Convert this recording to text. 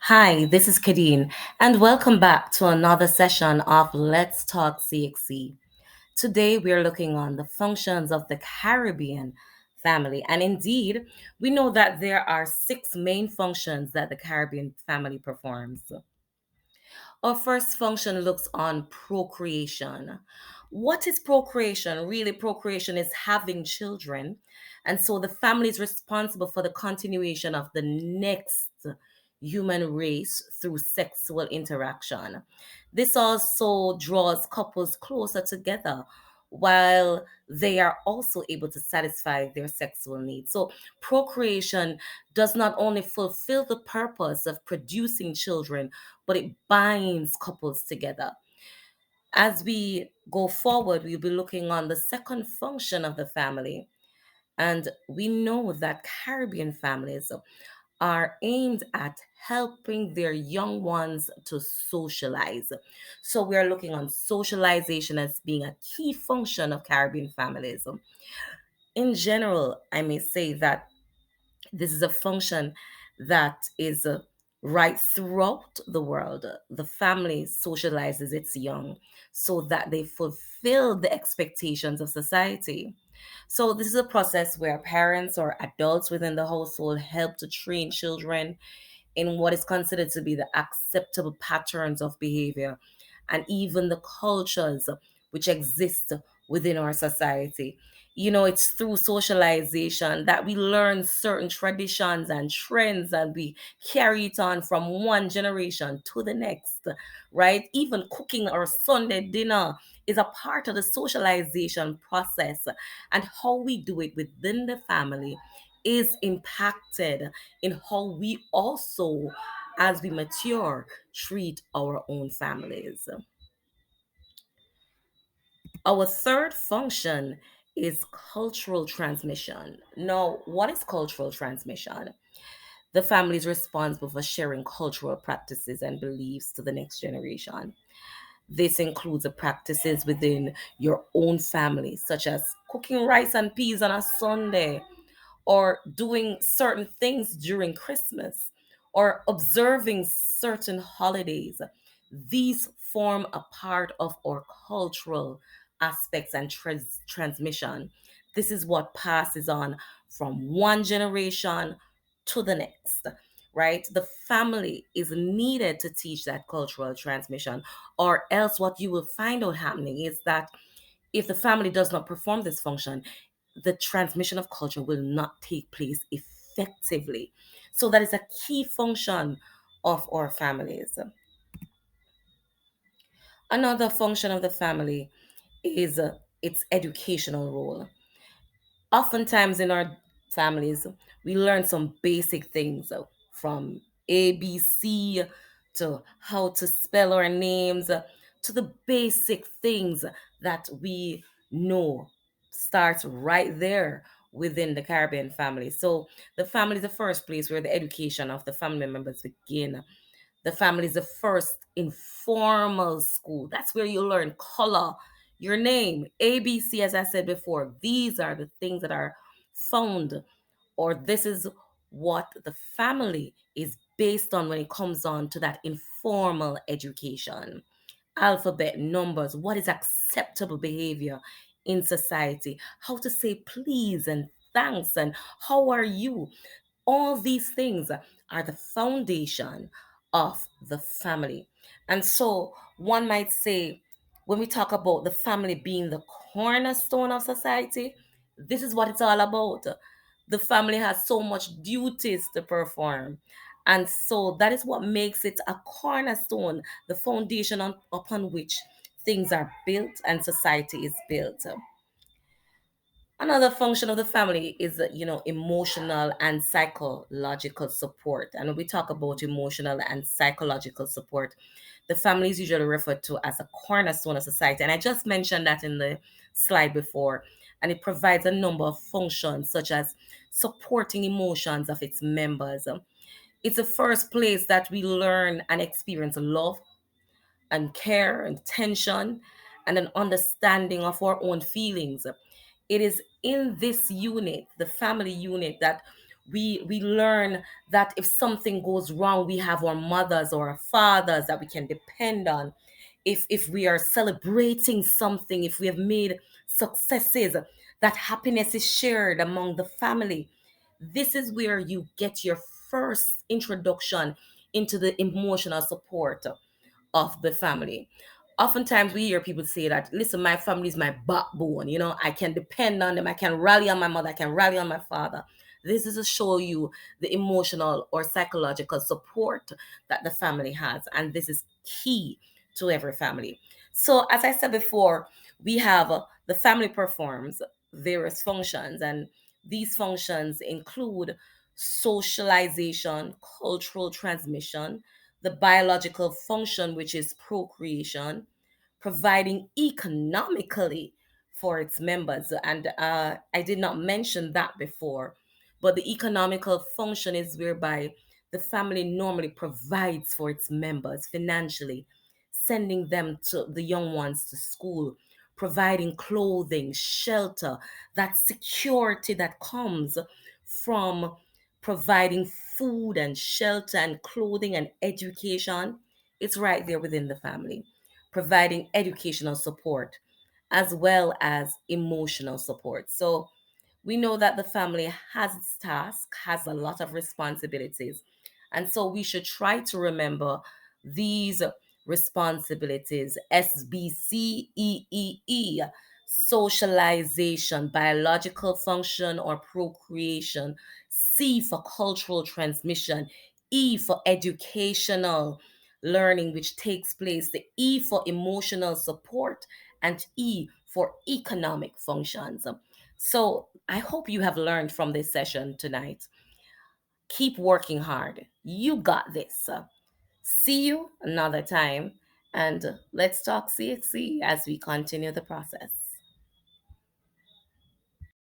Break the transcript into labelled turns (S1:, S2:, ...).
S1: Hi, this is Kadeen, and welcome back to another session of Let's Talk CXC. Today, we are looking on the functions of the Caribbean family, and indeed, we know that there are six main functions that the Caribbean family performs. Our first function looks on procreation. What is procreation? Really, procreation is having children. And so the family is responsible for the continuation of the next human race through sexual interaction. This also draws couples closer together while they are also able to satisfy their sexual needs. So, procreation does not only fulfill the purpose of producing children, but it binds couples together. As we go forward, we'll be looking on the second function of the family. And we know that Caribbean families are aimed at helping their young ones to socialize. So we are looking on socialization as being a key function of Caribbean families. In general, I may say that this is a function that is right throughout the world. The family socializes its young so that they fulfill the expectations of society. So, this is a process where parents or adults within the household help to train children in what is considered to be the acceptable patterns of behavior and even the cultures which exist within our society. It's through socialization that we learn certain traditions and trends and we carry it on from one generation to the next, right? Even cooking our Sunday dinner is a part of the socialization process, and how we do it within the family is impacted in how we also, as we mature, treat our own families. Our third function is cultural transmission. Now, what is cultural transmission? The family is responsible for sharing cultural practices and beliefs to the next generation. This includes the practices within your own family, such as cooking rice and peas on a Sunday, or doing certain things during Christmas, or observing certain holidays. These form a part of our cultural aspects and transmission. This is what passes on from one generation to the next, right? The family is needed to teach that cultural transmission, or else what you will find out happening is that if the family does not perform this function, the transmission of culture will not take place effectively. So that is a key function of our families. Another function of the family is its educational role. Oftentimes in our families, we learn some basic things from ABC to how to spell our names to the basic things that we know starts right there within the Caribbean family. So the family is the first place where the education of the family members begin. The family is the first informal school. That's where you learn color, your name, ABC, as I said before. These are the things that are found, or this is what the family is based on when it comes on to that informal education. Alphabet, numbers, what is acceptable behavior in society, how to say please and thanks, and how are you. All these things are the foundation of the family. And so one might say, when we talk about the family being the cornerstone of society, this is what it's all about. The family has so much duties to perform. And so that is what makes it a cornerstone, the foundation upon which things are built and society is built. Another function of the family is, emotional and psychological support. And when we talk about emotional and psychological support, the family is usually referred to as a cornerstone of society. And I just mentioned that in the slide before. And it provides a number of functions, such as supporting emotions of its members. It's the first place that we learn and experience love and care and tension and an understanding of our own feelings. It is in this unit, the family unit, that We learn that if something goes wrong, we have our mothers or our fathers that we can depend on. If we are celebrating something, if we have made successes, that happiness is shared among the family. This is where you get your first introduction into the emotional support of the family. Oftentimes we hear people say that, listen, my family is my backbone, I can depend on them, I can rally on my mother, I can rally on my father. This is to show you the emotional or psychological support that the family has, and this is key to every family. So as I said before, we have the family performs various functions, and these functions include socialization, cultural transmission, the biological function, which is procreation, providing economically for its members. And I did not mention that before, but the economical function is whereby the family normally provides for its members financially, sending them to the young ones to school, providing clothing, shelter, that security that comes from providing food and shelter and clothing and education. It's right there within the family, providing educational support as well as emotional support. So we know that the family has its task, has a lot of responsibilities. And so we should try to remember these responsibilities: SBCEEE, socialization, biological function or procreation; C for cultural transmission; E for educational learning, which takes place; the E for emotional support; and E for economic functions. So I hope you have learned from this session tonight. Keep working hard. You got this. See you another time, and let's talk CXC as we continue the process.